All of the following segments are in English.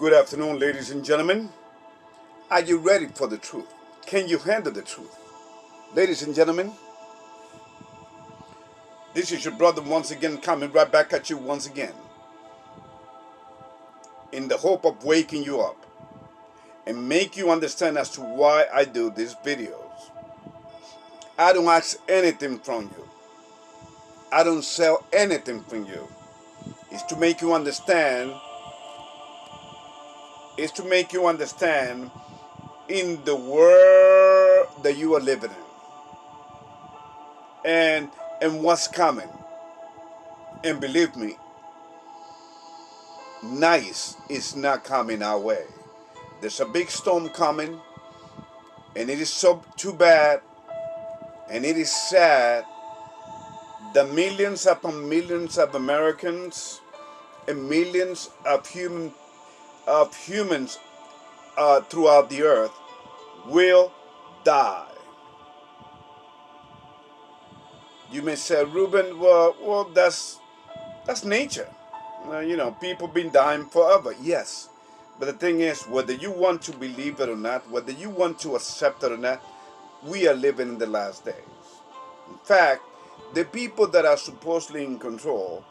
Good afternoon, ladies and gentlemen. Are you ready for the truth? Can you handle the truth? Ladies and gentlemen, this is your brother once again coming right back at you once again in the hope of waking you up and make you understand as to why I do these videos. I don't ask anything from you. I don't sell anything from you. It's to make you understand. It's to make you understand in the world that you are living in and what's coming. And believe me, nice is not coming our way. There's a big storm coming, and it is so too bad, and it is sad that millions upon millions of Americans and millions of humans throughout the earth will die. You may say, Ruben, well, that's nature. People been dying forever. Yes. But the thing is, whether you want to believe it or not, whether you want to accept it or not, we are living in the last days. In fact, the people that are supposedly in control,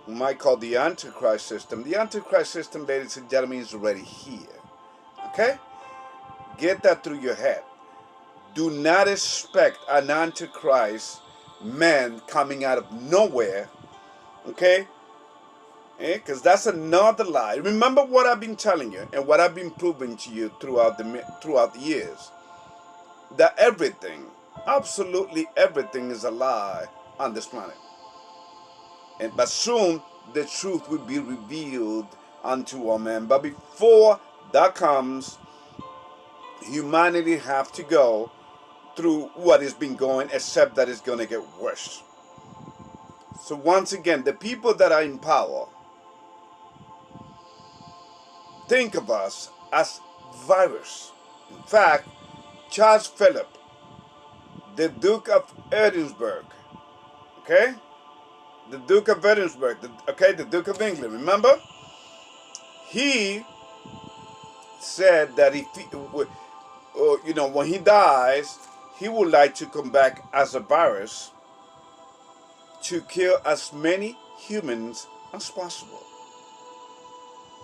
whom I call the Antichrist system, ladies and gentlemen, is already here. Okay? Get that through your head. Do not expect an Antichrist man coming out of nowhere. Okay? Because that's another lie. Remember what I've been telling you and what I've been proving to you throughout the years. That everything, absolutely everything, is a lie on this planet. But soon the truth will be revealed unto all men. But before that comes, humanity have to go through what has been going, except that it's going to get worse. So once again, the people that are in power think of us as virus. In fact, Charles Philip, the Duke of Edinburgh, okay? The Duke of Edinburgh, the Duke of England, remember? He said that when he dies, he would like to come back as a virus to kill as many humans as possible.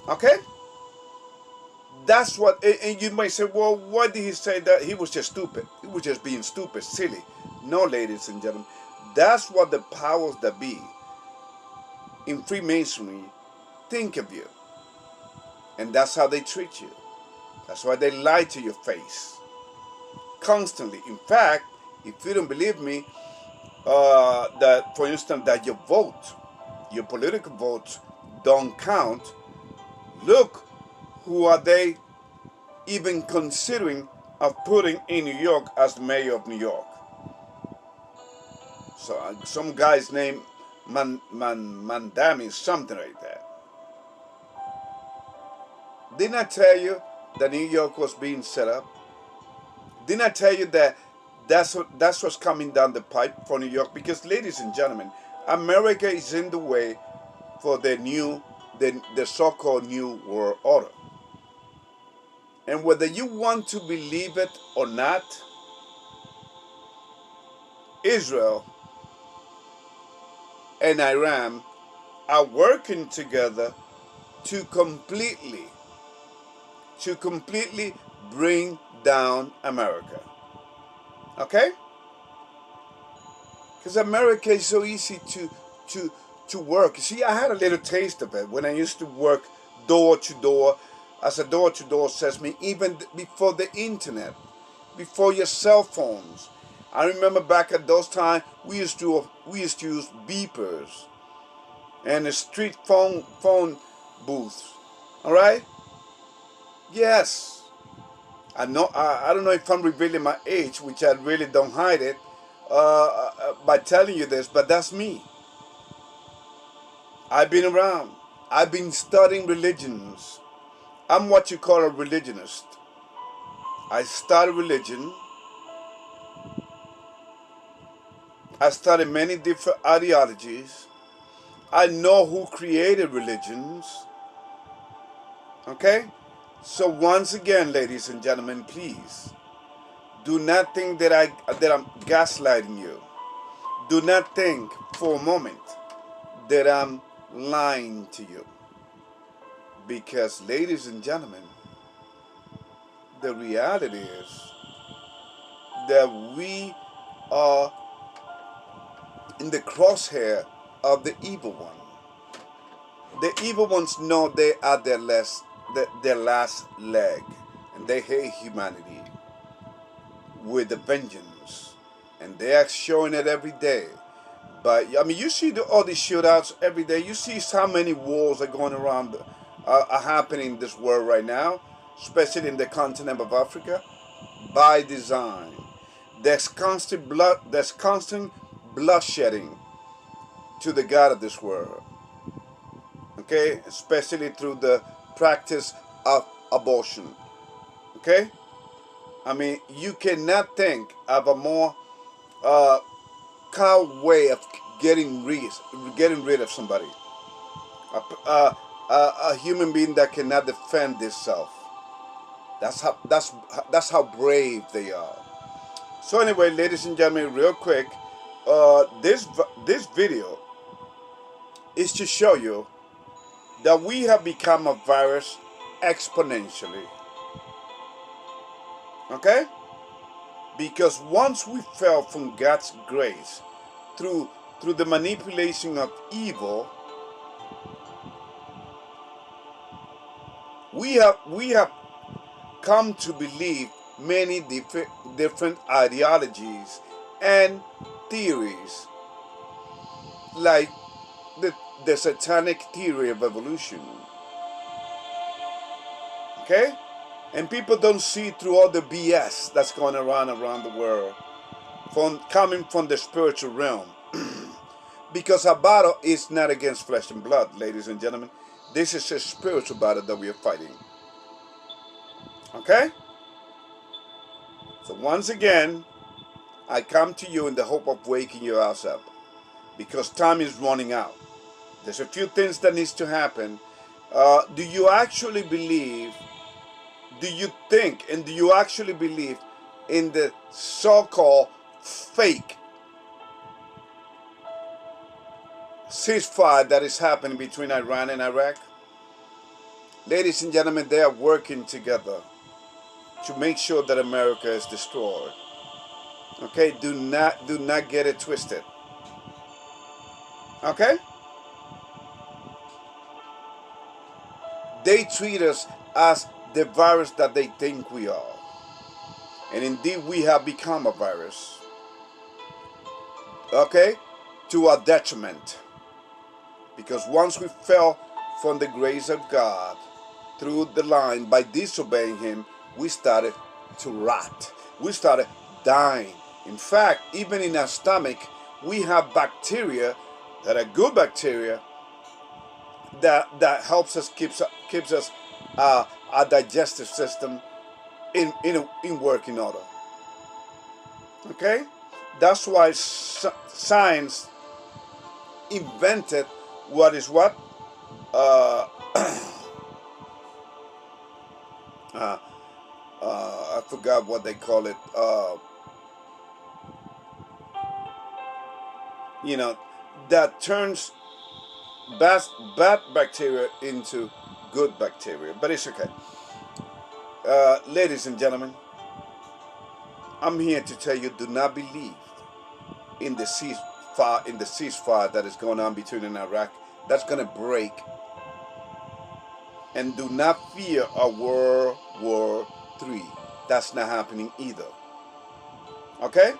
Okay? That's what, and you might say, well, why did he say that? He was just stupid. He was just being stupid, silly. No, ladies and gentlemen, that's what the powers that be in Freemasonry think of you. And that's how they treat you. That's why they lie to your face constantly. In fact, if you don't believe me, that, for instance, that your political votes don't count, look who are they even considering of putting in New York as the mayor of New York. So some guy's name, Mandami, something like that. Didn't I tell you that New York was being set up? Didn't I tell you that that's what's coming down the pipe for New York? Because, ladies and gentlemen, America is in the way for the so-called New World Order. And whether you want to believe it or not, Israel and Iran are working together to completely bring down America. Okay? Because America is so easy to work. You see, I had a little taste of it when I used to work door to door as a door-to-door salesman, even before the internet, before your cell phones. I remember back at those times, we used to use beepers and the street phone booths. All right? Yes. I don't know if I'm revealing my age, which I really don't hide it by telling you this, but that's me. I've been around. I've been studying religions. I'm what you call a religionist. I studied religion. I studied many different ideologies. I know who created religions. Okay? So once again, ladies and gentlemen, please do not think that I'm gaslighting you. Do not think for a moment that I'm lying to you. Because, ladies and gentlemen, the reality is that we are in the crosshair of the evil one. The evil ones know they are their last leg, and they hate humanity with a vengeance, and they are showing it every day. But I mean, you see all these shootouts every day. You see how many wars are going around, are happening in this world right now, especially in the continent of Africa, by design. There's constant blood. There's constant bloodshedding to the God of this world. Okay, especially through the practice of abortion. Okay, I mean, you cannot think of a more uh, cow way of getting rid of somebody. A human being that cannot defend itself. That's how brave they are. So anyway, ladies and gentlemen, real quick, this video is to show you that we have become a virus exponentially. Okay? Because once we fell from God's grace through the manipulation of evil, we have come to believe many different ideologies and theories, like the satanic theory of evolution. Okay? And people don't see through all the BS that's going around the world, coming from the spiritual realm. Because our battle is not against flesh and blood, ladies and gentlemen. This is a spiritual battle that we are fighting. Okay? So once again, I come to you in the hope of waking your ass up, because time is running out. There's a few things that needs to happen. Do you actually believe? Do you think and do you actually believe in the so-called fake ceasefire that is happening between Iran and Iraq? Ladies and gentlemen, they are working together to make sure that America is destroyed. Okay, do not get it twisted. Okay? They treat us as the virus that they think we are. And indeed we have become a virus. Okay? To our detriment. Because once we fell from the grace of God through the line by disobeying Him, we started to rot. We started dying. In fact, even in our stomach, we have bacteria that are good bacteria that helps us keeps us our digestive system in working order. Okay, that's why science invented what is what I forgot what they call it. That turns bad bacteria into good bacteria. But it's okay. Ladies and gentlemen, I'm here to tell you: do not believe in the ceasefire that is going on between Iraq. That's going to break. And do not fear a World War III. That's not happening either. Okay?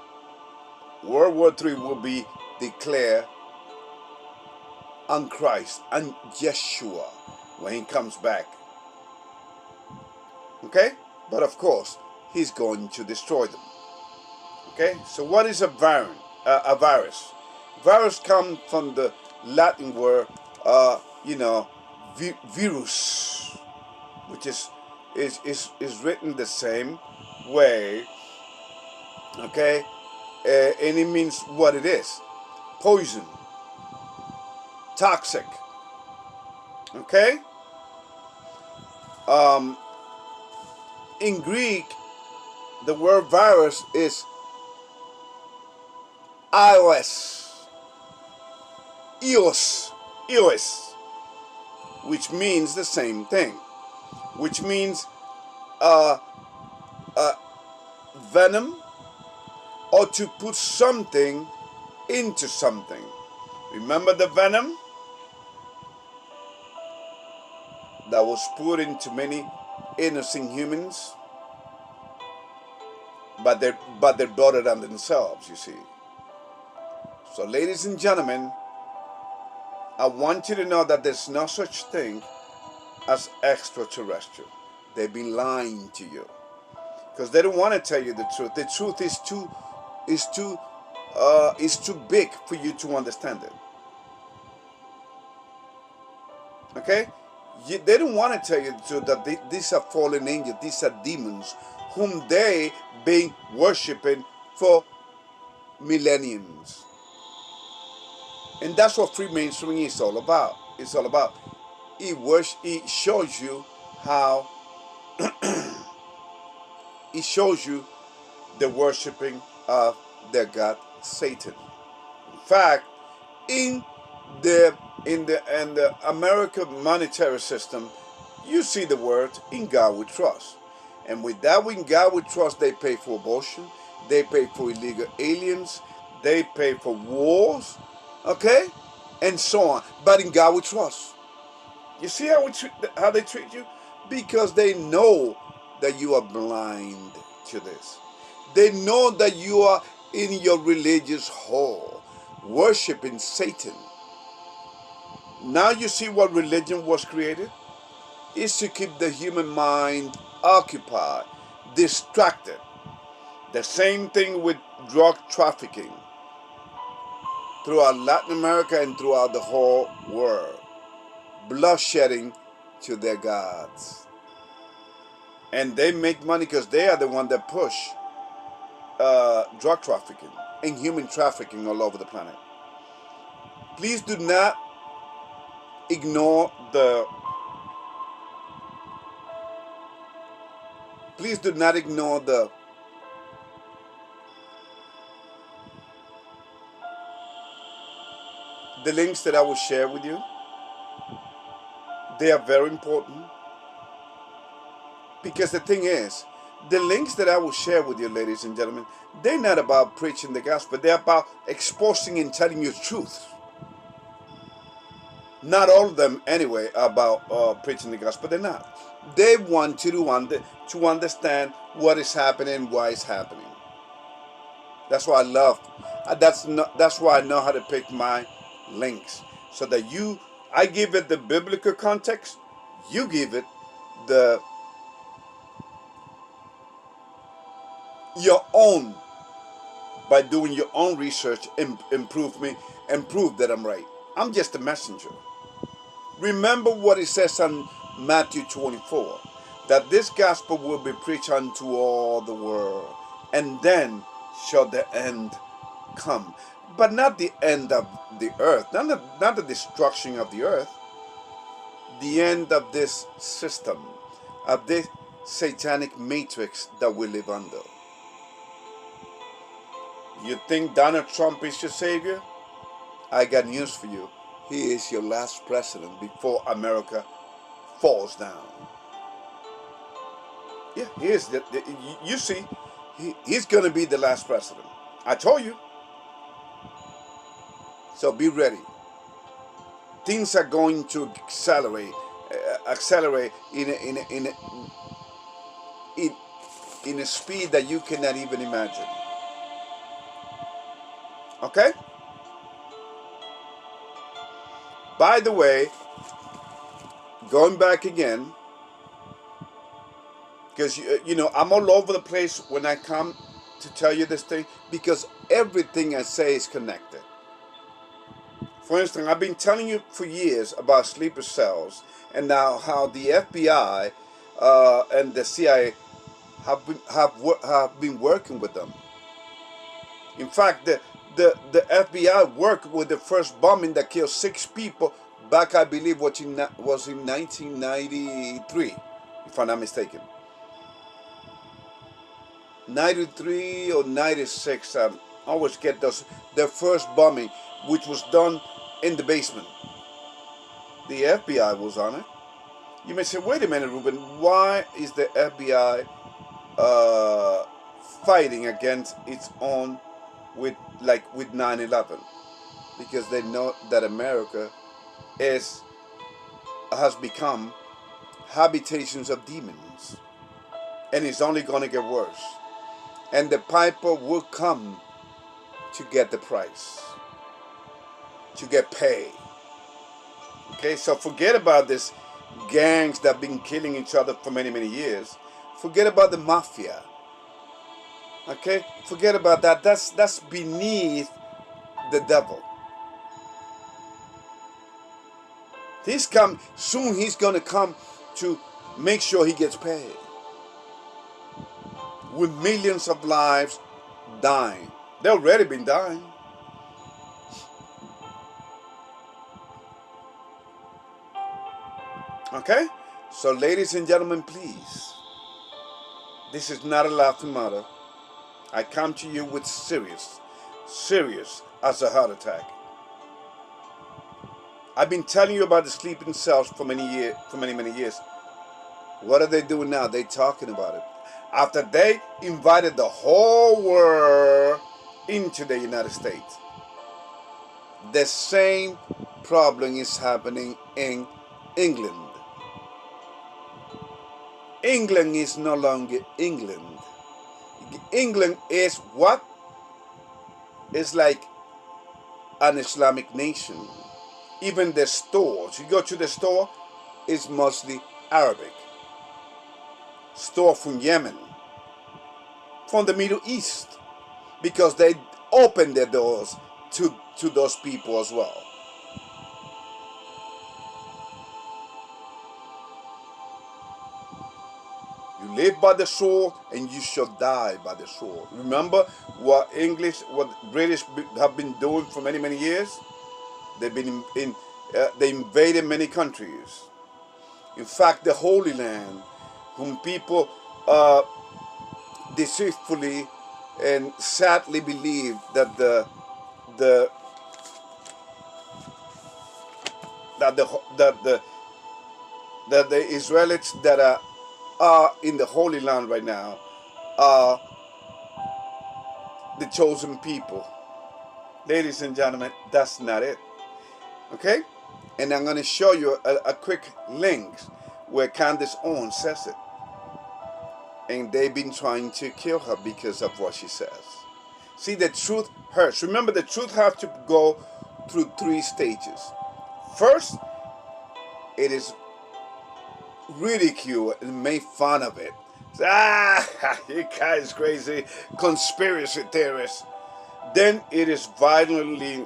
World War III will be declared on Christ and Yeshua when He comes back. Okay? But of course, He's going to destroy them. Okay? So what is a virus? Virus comes from the Latin word, virus, which is written the same way. Okay? And it means what it is: poison, toxic. Okay? Um, in Greek, the word virus is ios, eos, eos, which means the same thing, which means uh, uh, venom, or to put something into something. Remember the venom that was put into many innocent humans, but they brought it on themselves, you see. So, ladies and gentlemen, I want you to know that there's no such thing as extraterrestrial. They've been lying to you because they don't want to tell you the truth. The truth is too big for you to understand it. Okay, they don't want to tell you the truth that these are fallen angels, these are demons, whom they been worshiping for millenniums. And that's what Freemasonry is all about. It's all about. It shows you how it shows you the worshiping of their god Satan. In fact, in the American monetary system, you see the word "in God we trust," and with that, in God we trust, they pay for abortion, they pay for illegal aliens, they pay for wars, okay, and so on. But in God we trust. You see how they treat you? Because they know that you are blind to this. They know that you are in your religious hall worshiping Satan. Now you see what religion was created? Is to keep the human mind occupied, distracted. The same thing with drug trafficking throughout Latin America and throughout the whole world. Bloodshedding to their gods. And they make money because they are the one that push drug trafficking and human trafficking all over the planet. Please do not ignore the links that I will share with you. They are very important because the thing is, the links that I will share with you, ladies and gentlemen, they're not about preaching the gospel. They're about exposing and telling you truth. Not all of them, anyway, are about preaching the gospel. They're not. They want you to understand what is happening, why it's happening. That's why I love. That's why I know how to pick my links, so that I give it the biblical context. You give it your own, by doing your own research and prove that I'm right. I'm just a messenger. Remember what it says in Matthew 24, that this gospel will be preached unto all the world, and then shall the end come. But not the end of the earth, not the destruction of the earth, the end of this system, of this satanic matrix that we live under. You think Donald Trump is your savior? I got news for you. He is your last president before America falls down. Yeah, he is. You see, he's going to be the last president. I told you. So be ready. Things are going to accelerate in a speed that you cannot even imagine. Okay? By the way, going back again, because I'm all over the place when I come to tell you this thing, because everything I say is connected. For instance, I've been telling you for years about sleeper cells, and now how the FBI and the CIA have been working with them. In fact, the FBI worked with the first bombing that killed 6 people back, I believe, was in 1993. if I'm not mistaken. 93 or 96, I always get their first bombing, which was done in the basement. The FBI was on it. You may say, wait a minute, Ruben, why is the FBI fighting against its own with 9/11? Because they know that America has become habitations of demons, and it's only going to get worse. And the piper will come to get the price, to get paid. Okay, so forget about this gangs that have been killing each other for many, many years. Forget about the mafia. Okay, forget about that. That's beneath the devil. Soon he's gonna come to make sure he gets paid. With millions of lives dying. They've already been dying. Okay? So ladies and gentlemen, please. This is not a laughing matter. I come to you with serious as a heart attack. I've been telling you about the sleeping cells for many, many years. What are they doing now? They're talking about it. After they invited the whole world into the United States. The same problem is happening in England. England is no longer England. England is what? It's like an Islamic nation. Even the stores, you go to the store, it's mostly Arabic. Store from Yemen, from the Middle East, because they open their doors to those people as well. You live by the sword and you shall die by the sword. Remember what British have been doing for many, many years? They've been they invaded many countries. In fact, the Holy Land, whom people deceitfully and sadly believe that the Israelites that are in the Holy Land right now are the chosen people. Ladies and gentlemen, that's not it. Okay? And I'm going to show you a quick link where Candace Owens says it. And they've been trying to kill her because of what she says. See, the truth hurts. Remember, the truth has to go through 3 stages. First, it is ridiculed and made fun of it. You guys crazy, conspiracy theorists. Then it is violently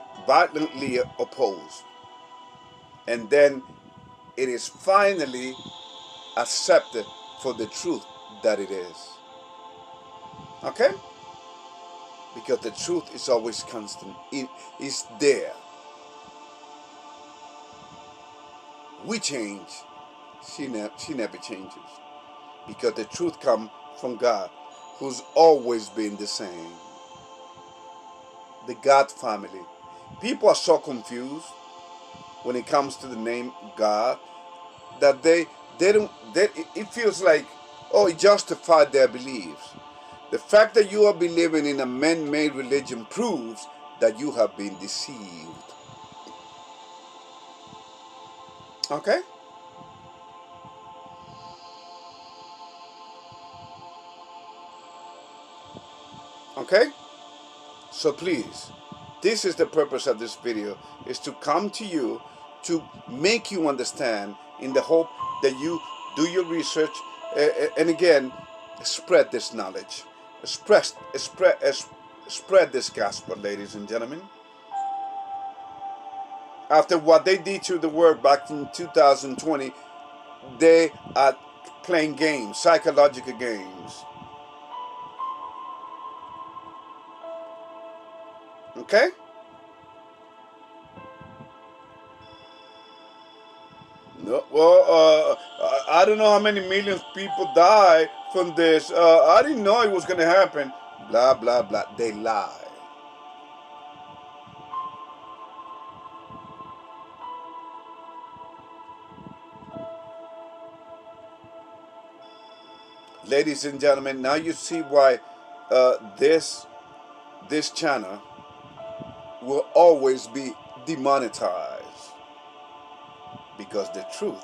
opposed. And then it is finally accepted for the truth that it is. Okay? Because the truth is always constant. It is there. We change. She never changes. Because the truth comes from God, who's always been the same. The God family. People are so confused when it comes to the name God that it feels like, oh, it justified their beliefs. The fact that you are believing in a man-made religion proves that you have been deceived. Okay? Okay? So please, this is the purpose of this video, is to come to you to make you understand, in the hope that you do your research and again, spread this knowledge. Spread this gospel, ladies and gentlemen. After what they did to the world back in 2020, they are playing games, psychological games. Okay? No, well, I don't know how many millions people die from this. I didn't know it was going to happen. Blah, blah, blah. They lie. Ladies and gentlemen, now you see why this channel will always be demonetized, because the truth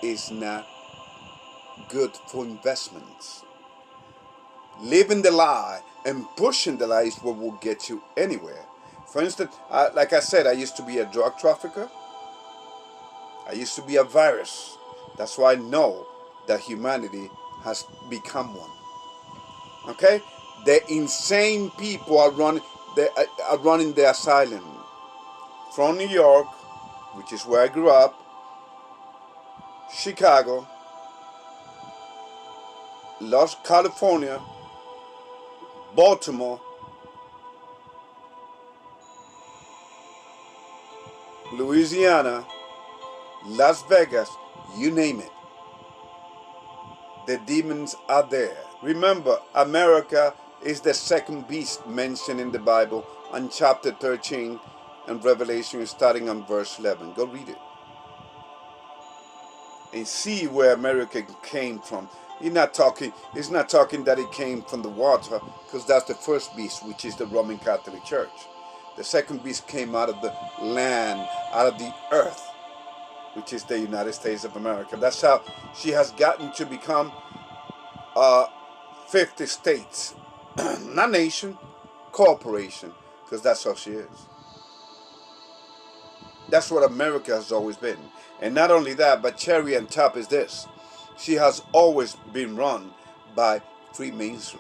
is not good for investments. Living the lie and pushing the lie is what will get you anywhere. For instance, like I said, I used to be a drug trafficker. I used to be a virus. That's why I know that humanity has become one. Okay? The insane people are running the asylum. From New York, which is where I grew up, Chicago, California, Baltimore, Louisiana, Las Vegas, you name it. The demons are there. Remember, America is the second beast mentioned in the Bible on chapter 13 and Revelation, starting on verse 11. Go read it and see where America came from. It's not talking that it came from the water, because that's the first beast, which is the Roman Catholic Church. The second beast came out of the land, out of the earth, which is the United States of America. That's how she has gotten to become 50 states. Not nation, corporation, because that's how she is. That's what America has always been. And not only that, but cherry on top is this. She has always been run by Freemasons,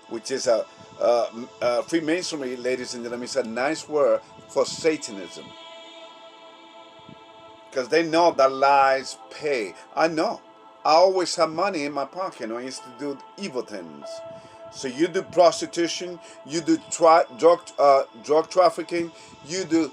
which is Freemasonry, ladies and gentlemen, is a nice word for Satanism. Because they know that lies pay. I know. I always have money in my pocket. I used to do evil things. So you do prostitution, you do drug trafficking, you do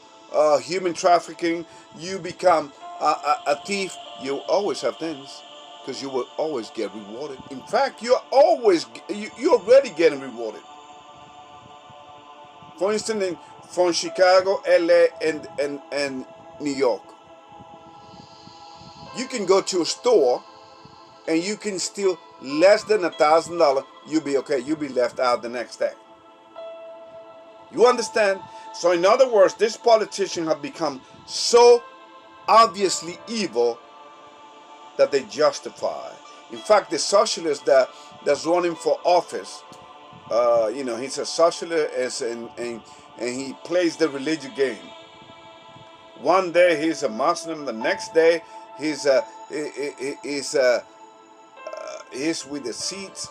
human trafficking, you become a thief. You always have things, because you will always get rewarded. In fact, you're already getting rewarded. For instance, from Chicago, LA, and New York, you can go to a store and you can steal less than $1,000. You'll be okay. You'll be left out the next day. You understand? So in other words, this politician have become so obviously evil that they justify. In fact, the socialist that's running for office, he's a socialist, and he plays the religious game. One day he's a Muslim, the next day he's with the seats.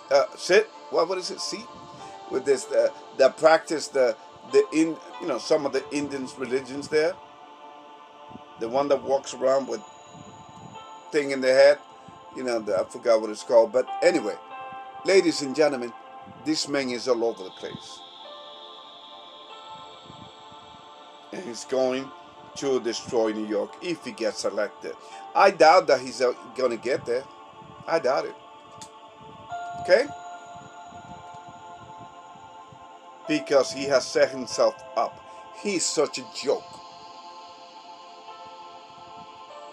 What is it? Seat with this that practice some of the Indian religions there. The one that walks around with thing in their head, I forgot what it's called. But anyway, ladies and gentlemen, this man is all over the place, and he's going to destroy New York if he gets elected. I doubt that he's going to get there. I doubt it. Okay? Because he has set himself up. He's such a joke.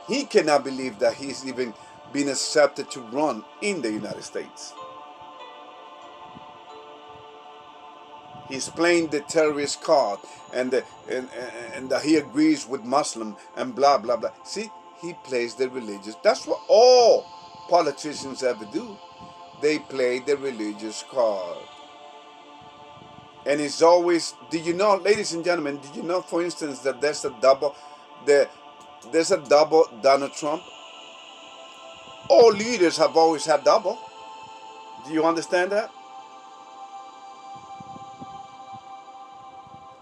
He cannot believe that he's even been accepted to run in the United States. He's playing the terrorist card, and that he agrees with Muslim and blah blah blah. See, he plays the religious. That's what all politicians ever do. They play the religious card. And it's always, did you know, ladies and gentlemen, did you know, for instance, that there's a double Donald Trump? All leaders have always had double. Do you understand that?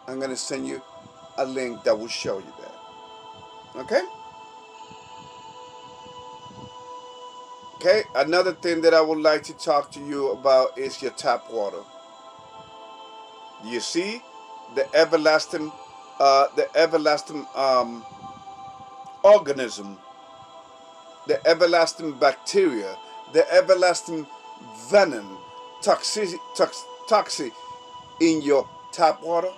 I'm going to send you a link that will show you that. Okay? Okay, another thing that I would like to talk to you about is your tap water. You see the everlasting organism the everlasting bacteria, the everlasting venom, toxic in your tap water?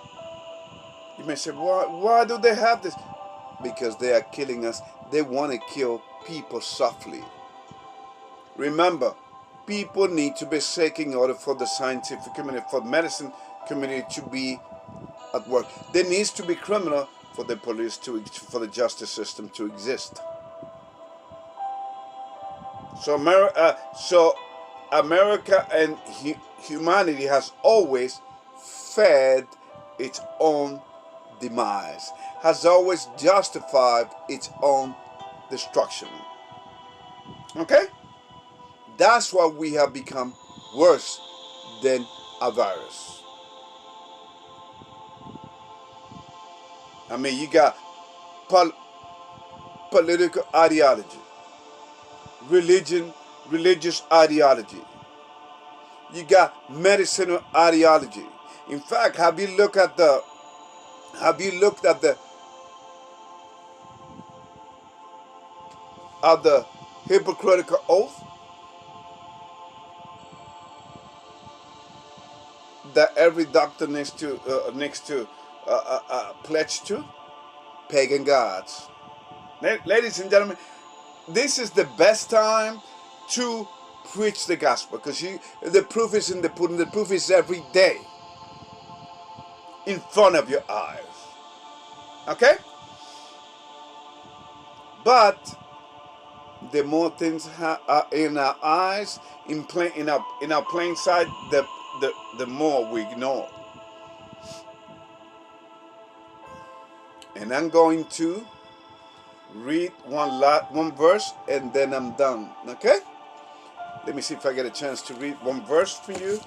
You may say, why do they have this? Because they are killing us. They want to kill people softly. Remember, people need to be sick in order for the scientific community, for the medicine community to be at work. There needs to be criminal for the police for the justice system to exist. So America and humanity has always fed its own demise, has always justified its own destruction. Okay? That's why we have become worse than a virus. I mean, you got political ideology, religious ideology. You got medicinal ideology. In fact, have you looked at the Hippocratic oath that every doctor needs to pledge to? Pagan gods. Ladies and gentlemen, this is the best time to preach the gospel, because the proof is in the pudding. The proof is every day in front of your eyes. Okay? But the more things are in our eyes, in our plain sight, the more we ignore. And I'm going to read one verse, and then I'm done. Okay? Let me see if I get a chance to read one verse for you.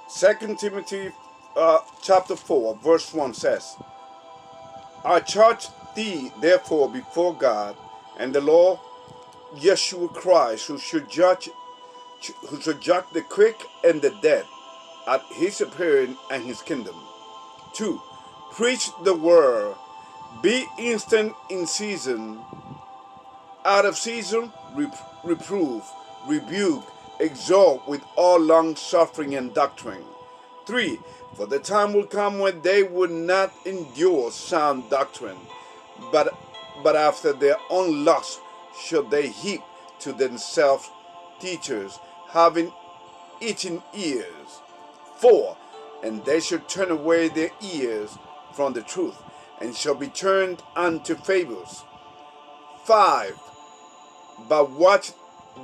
Second Timothy chapter 4, verse 1 says, I charge thee therefore before God and the Lord Yeshua Christ, who should judge the quick and the dead at his appearing and his kingdom. 2. Preach the word. Be instant in season, out of season, reprove, rebuke, exhort with all long suffering and doctrine. 3. For the time will come when they will not endure sound doctrine, but after their own lust shall they heap to themselves teachers, having itching ears. 4. And they shall turn away their ears from the truth, and shall be turned unto fables. 5. But watch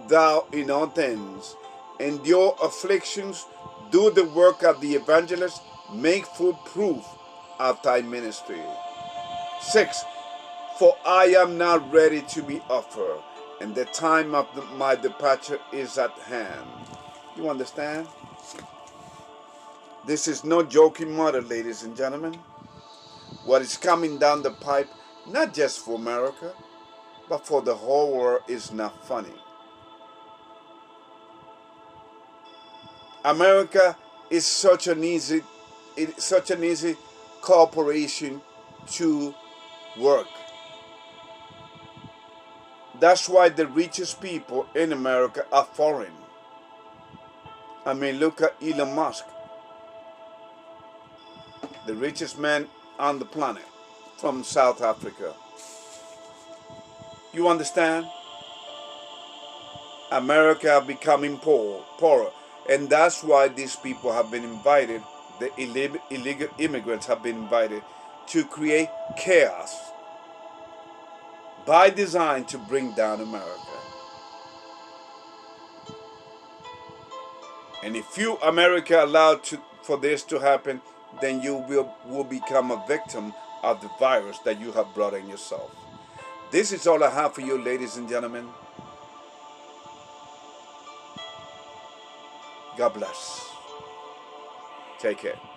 thou in all things, endure afflictions, do the work of the evangelist, make full proof of thy ministry. 6. For I am now ready to be offered, and the time of my departure is at hand. You understand? This is no joking matter, ladies and gentlemen. What is coming down the pipe, not just for America, but for the whole world, is not funny. America is such an easy corporation to work. That's why the richest people in America are foreign. I mean, look at Elon Musk, the richest man on the planet, from South Africa. You understand? America becoming poorer. And that's why these people have been invited, the illegal immigrants have been invited to create chaos by design to bring down America. And if you, America, allow for this to happen, then you will become a victim of the virus that you have brought in yourself. This is all I have for you, ladies and gentlemen. God bless. Take care.